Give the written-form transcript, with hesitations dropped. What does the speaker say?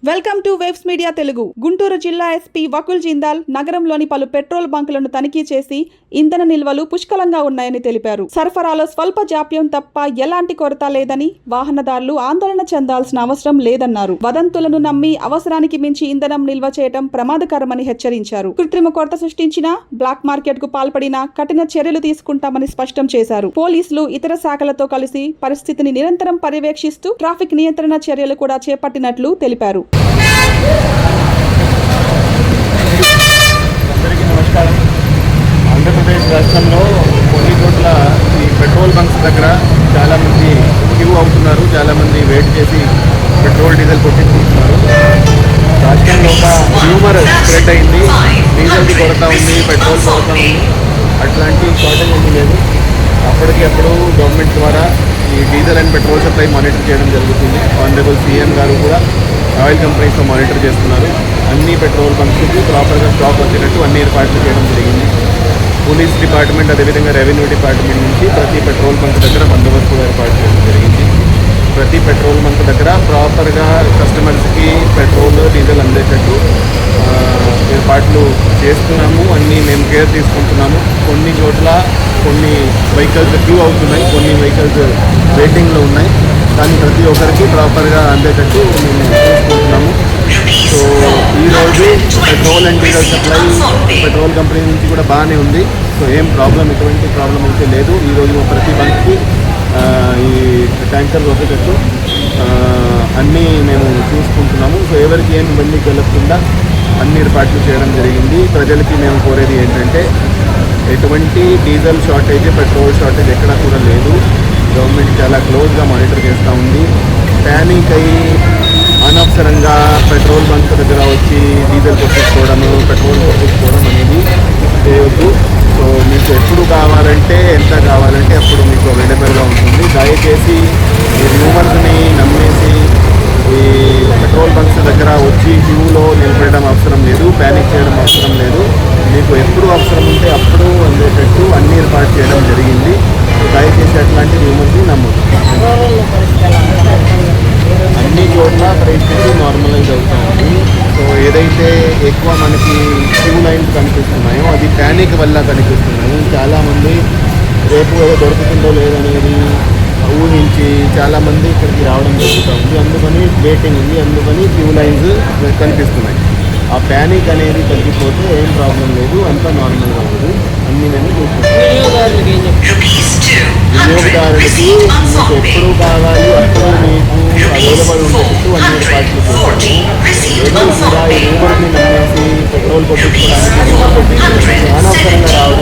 Welcome to waves media Telugu. Guntur జిల్లా SP Vakul Jindal నగరంలోని పలు పెట్రోల్ బంకులను తనిఖీ చేసి ఇంధన నిల్వలు పుష్కలంగా ఉన్నాయని తెలిపారు. సరఫరాలో స్వల్ప జాప్యం తప్ప ఎలాంటి కొరత లేదని, వాహనదారులు ఆందోళన చెందాల్సిన అవసరం లేదన్నారు. వదంతులను నమ్మి అవసరానికి మించి ఇంధనం నిల్వ చేయడం ప్రమాదకరమని హెచ్చరించారు. కృత్రిమ కొరత సృష్టించిన, బ్లాక్ మార్కెట్ కు పాల్పడిన కఠిన చర్యలు తీసుకుంటామని స్పష్టం చేశారు. పోలీసులు ఇతర శాఖలతో కలిసి పరిస్థితిని నిరంతరం పర్యవేక్షిస్తూ ట్రాఫిక్ నియంత్రణ చర్యలు కూడా చేపట్టినట్లు తెలిపారు. అందరికీ నమస్కారం. ఆంధ్రప్రదేశ్ రాష్ట్రంలో కొన్ని చోట్ల ఈ పెట్రోల్ బంక్స్ దగ్గర చాలామంది క్యూ అవుతున్నారు, చాలామంది వెయిట్ చేసి పెట్రోల్ డీజిల్ కొట్టించుకుంటున్నారు. రాష్ట్రంలో ఒక హ్యూమర్ స్ప్రెడ్ అయింది, డీజిల్కి కొరత ఉంది, పెట్రోల్ కొరత ఉంది, అట్లాంటి షార్టేజ్ ఏమీ లేదు. అప్పటికప్పుడు గవర్నమెంట్ ద్వారా ఈ diesel and petrol supply monitor చేయడం జరుగుతుంది. ఆనరబుల్ సీఎం గారు కూడా ఆయిల్ కంపెనీస్తో మానిటర్ చేస్తున్నారు. అన్ని పెట్రోల్ బంక్స్కి ప్రాపర్గా స్టాక్ వచ్చేటట్టు అన్ని ఏర్పాట్లు చేయడం జరిగింది. పోలీస్ డిపార్ట్మెంట్, అదేవిధంగా రెవెన్యూ డిపార్ట్మెంట్ నుంచి ప్రతి పెట్రోల్ బంక్ దగ్గర బందోబస్తు ఏర్పాటు చేయడం జరిగింది. ప్రతి పెట్రోల్ బంక్ దగ్గర ప్రాపర్గా కస్టమర్స్కి పెట్రోల్, డీజిల్ అందేటట్టు ఏర్పాట్లు చేస్తున్నాము. అన్నీ మేము కేర్ తీసుకుంటున్నాము. కొన్ని చోట్ల కొన్ని వెహికల్స్ క్యూ అవుతున్నాయి, కొన్ని వెహికల్స్ వెయిటింగ్లో ఉన్నాయి. కానీ ప్రతి ఒక్కరికి ప్రాపర్గా అందేటట్టు మేము చూసుకుంటున్నాము. సో ఈరోజు petrol and diesel supply petrol company నుంచి కూడా బాగానే ఉంది. సో ఎటువంటి ప్రాబ్లం అయితే లేదు. ఈరోజు ప్రతి బంక్కి ఈ ట్యాంకర్ వచ్చేటట్టు అన్నీ మేము చూసుకుంటున్నాము. సో ఎవరికి ఏం ఇబ్బంది కలగకుండా అన్ని ఏర్పాట్లు చేయడం జరిగింది. ప్రజలకి మేము కోరేది ఏంటంటే ఎటువంటి డీజిల్ షార్టేజ్, పెట్రోల్ షార్టేజ్ ఎక్కడా కూడా లేదు. గవర్నమెంట్ చాలా క్లోజ్గా మానిటర్ చేస్తూ ఉంది. ప్యానిక్ అయ్యి అనవసరంగా పెట్రోల్ బంక్ దగ్గర వచ్చి డీజిల్ కొట్టించుకోవడము, పెట్రోల్ కొట్టించుకోవడం అనేది చేయొద్దు. సో మీకు ఎప్పుడు కావాలంటే, ఎంత కావాలంటే అప్పుడు మీకు అవైలబుల్గా ఉంటుంది. దయచేసి ఈ రూమర్స్ని నమ్మేసి ఈ పెట్రోల్ బంక్స్ దగ్గర వచ్చి క్యూలో నిలబడడం అవసరం లేదు, ప్యానిక్ చేయడం అవసరం లేదు. మీకు ఎప్పుడు అవసరం ఉంటే అప్పుడు అందేటట్టు అన్ని ఏర్పాటు చేయడం జరిగింది. దయచేసి అట్లాంటి రూమర్స్ని నమ్మొద్దు. అన్ని చోట్ల పరిస్థితి నార్మలైజ్ అవుతూ ఉంది. సో ఏదైతే ఎక్కువ మనకి క్యూ లైన్స్ కనిపిస్తున్నాయో అది ప్యానిక్ వల్ల కనిపిస్తున్నాయి. చాలామంది రేపు ఏదో దొరుకుతుందో లేదనేది ఊహించి చాలామంది ఇక్కడికి రావడం జరుగుతూ ఉంది. అందుకని వెయిటింగ్ ఉంది, అందుకని క్యూ లైన్స్ కనిపిస్తున్నాయి. ఆ ప్యానిక్ అనేది తగ్గిపోతే ఏం ప్రాబ్లం లేదు, అంతా నార్మల్గా ఉంది. అన్నీ మేము చూసుకుంటాం. వినియోగదారులకి మీకు ఎప్పుడు కావాలి అప్పుడు మీకు అవైలబుల్ ఉండేటట్టు అన్ని ఏర్పాట్లు చేస్తాము. ఏదో కూడా ఈ రూమర్ని నమ్మేసి పెట్రోల్ కొట్టించుకోవడానికి అనవసరంగా రావడం